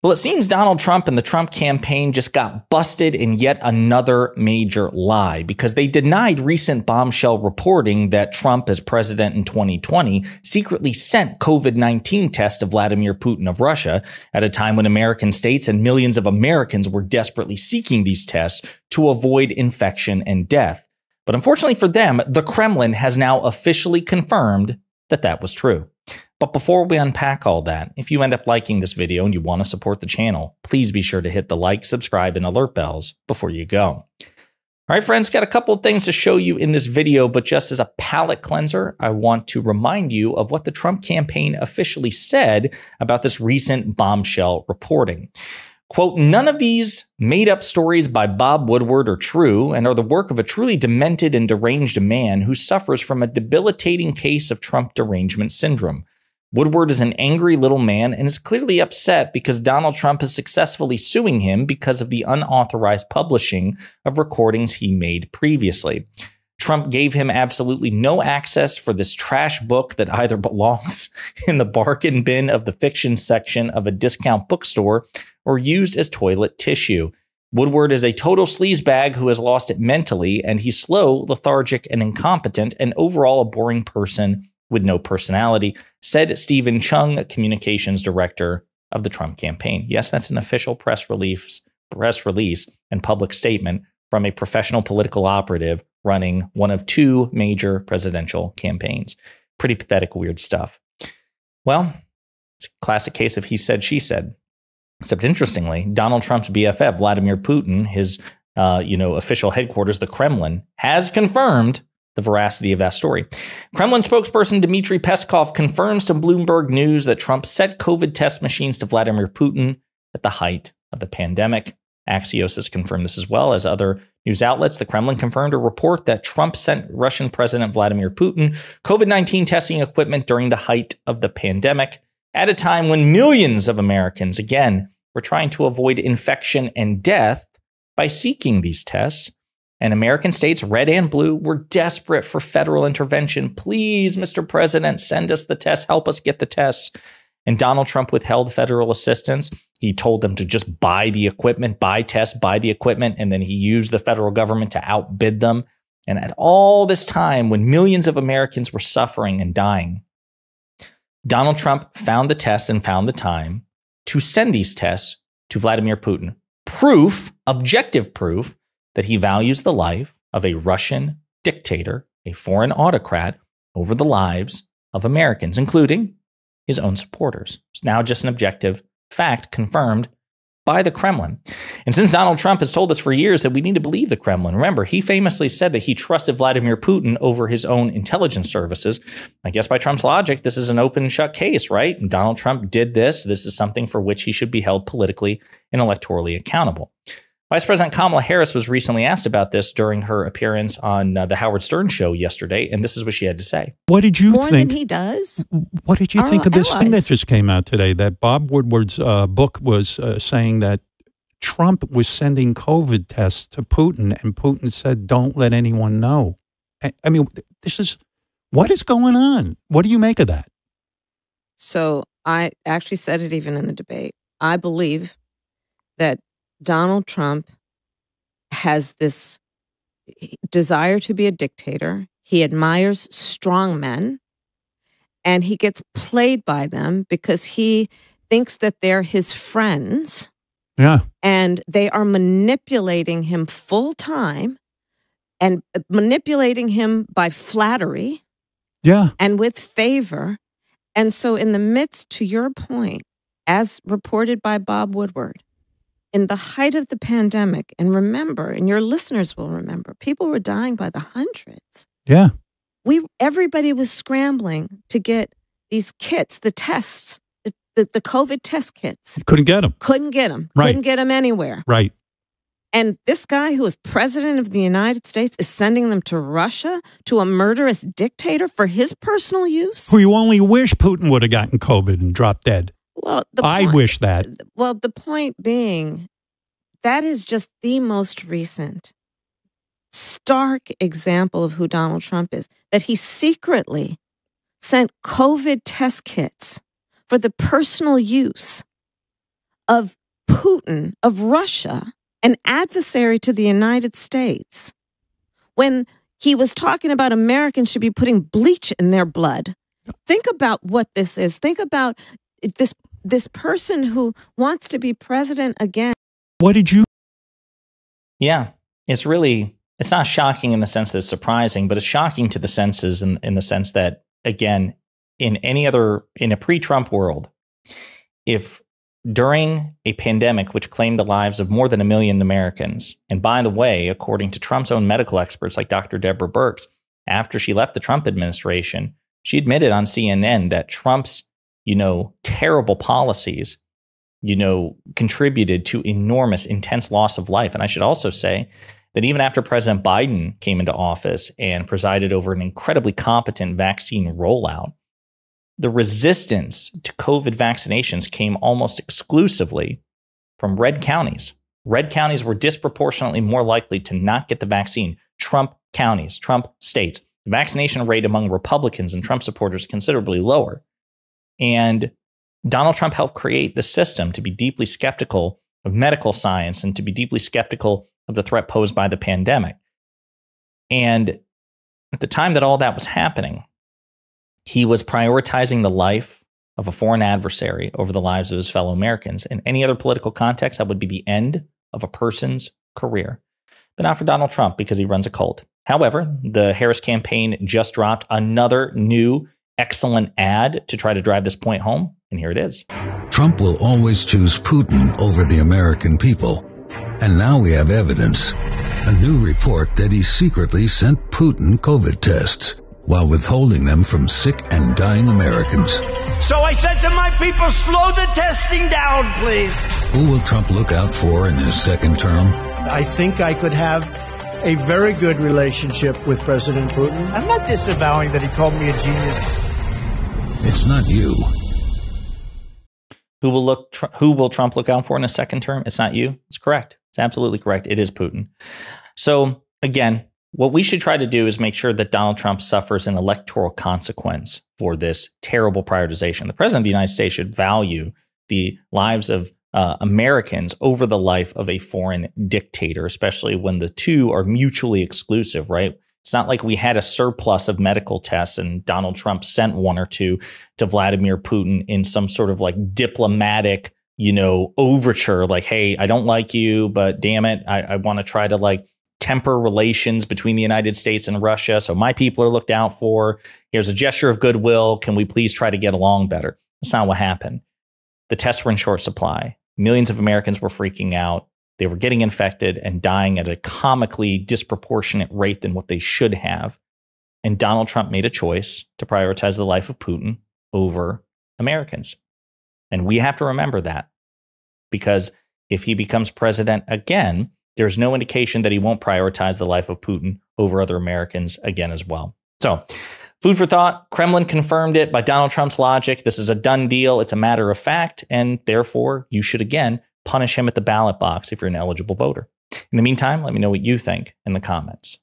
Well, it seems Donald Trump and the Trump campaign just got busted in yet another major lie because they denied recent bombshell reporting that Trump, as president in 2020, secretly sent COVID-19 tests to Vladimir Putin of Russia at a time when American states and millions of Americans were desperately seeking these tests to avoid infection and death. But unfortunately for them, the Kremlin has now officially confirmed that that was true. But before we unpack all that, if you end up liking this video and you want to support the channel, please be sure to hit the like, subscribe, and alert bells before you go. All right, friends, got a couple of things to show you in this video, but just as a palate cleanser, I want to remind you of what the Trump campaign officially said about this recent bombshell reporting. Quote, none of these made-up stories by Bob Woodward are true and are the work of a truly demented and deranged man who suffers from a debilitating case of Trump derangement syndrome. Woodward is an angry little man and is clearly upset because Donald Trump is successfully suing him because of the unauthorized publishing of recordings he made previously. Trump gave him absolutely no access for this trash book that either belongs in the bargain bin of the fiction section of a discount bookstore or used as toilet tissue. Woodward is a total sleazebag who has lost it mentally, and he's slow, lethargic, and incompetent, and overall a boring person with no personality, said Stephen Chung, communications director of the Trump campaign. Yes, that's an official press release and public statement from a professional political operative running one of two major presidential campaigns. Pretty pathetic, weird stuff. Well, it's a classic case of he said, she said. Except interestingly, Donald Trump's BFF, Vladimir Putin, his official headquarters, the Kremlin, has confirmed the veracity of that story. Kremlin spokesperson Dmitry Peskov confirms to Bloomberg News that Trump sent COVID test machines to Vladimir Putin at the height of the pandemic. Axios has confirmed this as well as other news outlets. The Kremlin confirmed a report that Trump sent Russian President Vladimir Putin COVID-19 testing equipment during the height of the pandemic at a time when millions of Americans, again, were trying to avoid infection and death by seeking these tests. And American states, red and blue, were desperate for federal intervention. Please, Mr. President, send us the tests, help us get the tests. And Donald Trump withheld federal assistance. He told them to just buy the equipment, buy tests, buy the equipment, and then he used the federal government to outbid them. And at all this time, when millions of Americans were suffering and dying, Donald Trump found the tests and found the time to send these tests to Vladimir Putin. Proof, objective proof, that he values the life of a Russian dictator, a foreign autocrat, over the lives of Americans, including his own supporters. It's now just an objective fact confirmed by the Kremlin. And since Donald Trump has told us for years that we need to believe the Kremlin, remember, he famously said that he trusted Vladimir Putin over his own intelligence services. I guess by Trump's logic, this is an open and shut case, right? And Donald Trump did this. This is something for which he should be held politically and electorally accountable. Vice President Kamala Harris was recently asked about this during her appearance on the Howard Stern show yesterday, and this is what she had to say. What did you think? More than he does. What did you think of this thing that just came out today? That Bob Woodward's book was saying that Trump was sending COVID tests to Putin, and Putin said, "Don't let anyone know." I mean, what is going on? What do you make of that? So I actually said it even in the debate. I believe that Donald Trump has this desire to be a dictator. He admires strong men, and he gets played by them because he thinks that they're his friends. Yeah. And they are manipulating him full time and manipulating him by flattery. Yeah. And with favor. And so in the midst, to your point, as reported by Bob Woodward, in the height of the pandemic, and remember, and your listeners will remember, people were dying by the hundreds. Yeah. Everybody was scrambling to get these kits, the tests, the COVID test kits. Couldn't get them. Couldn't get them. Right. Couldn't get them anywhere. Right. And this guy who is president of the United States is sending them to Russia, to a murderous dictator for his personal use? Who you only wish Putin would have gotten COVID and dropped dead. Well, I wish that. Well, the point being, that is just the most recent stark example of who Donald Trump is, that he secretly sent COVID test kits for the personal use of Putin, of Russia, an adversary to the United States, when he was talking about Americans should be putting bleach in their blood. Think about what this is. Think about this person who wants to be president again. What did you? Yeah, it's not shocking in the sense that it's surprising, but it's shocking to the senses in the sense that, again, in a pre-Trump world, if during a pandemic which claimed the lives of more than 1 million Americans, and by the way, according to Trump's own medical experts like Dr. Deborah Birx, after she left the Trump administration, she admitted on CNN that Trump's, terrible policies, contributed to enormous, intense loss of life. And I should also say that even after President Biden came into office and presided over an incredibly competent vaccine rollout, the resistance to COVID vaccinations came almost exclusively from red counties. Red counties were disproportionately more likely to not get the vaccine. Trump counties, Trump states, the vaccination rate among Republicans and Trump supporters is considerably lower. And Donald Trump helped create the system to be deeply skeptical of medical science and to be deeply skeptical of the threat posed by the pandemic. And at the time that all that was happening, he was prioritizing the life of a foreign adversary over the lives of his fellow Americans. In any other political context, that would be the end of a person's career. But not for Donald Trump, because he runs a cult. However, the Harris campaign just dropped another new excellent ad to try to drive this point home. And here it is. Trump will always choose Putin over the American people. And now we have evidence. A new report that he secretly sent Putin COVID tests while withholding them from sick and dying Americans. So I said to my people, slow the testing down, please. Who will Trump look out for in his second term? I think I could have a very good relationship with President Putin. I'm not disavowing that he called me a genius. It's not you. Who will Trump look out for in his second term? It's not you. It's correct. It's absolutely correct. It is Putin. So again, what we should try to do is make sure that Donald Trump suffers an electoral consequence for this terrible prioritization. The president of the United States should value the lives of Americans over the life of a foreign dictator, especially when the two are mutually exclusive, right? It's not like we had a surplus of medical tests and Donald Trump sent one or two to Vladimir Putin in some sort of like diplomatic, overture, like, hey, I don't like you, but damn it, I want to try to like temper relations between the United States and Russia. So my people are looked out for. Here's a gesture of goodwill. Can we please try to get along better? That's not what happened. The tests were in short supply. Millions of Americans were freaking out. They were getting infected and dying at a comically disproportionate rate than what they should have. And Donald Trump made a choice to prioritize the life of Putin over Americans. And we have to remember that, because if he becomes president again, there's no indication that he won't prioritize the life of Putin over other Americans again as well. So, food for thought. Kremlin confirmed it by Donald Trump's logic. This is a done deal. It's a matter of fact. And therefore, you should again punish him at the ballot box if you're an eligible voter. In the meantime, let me know what you think in the comments.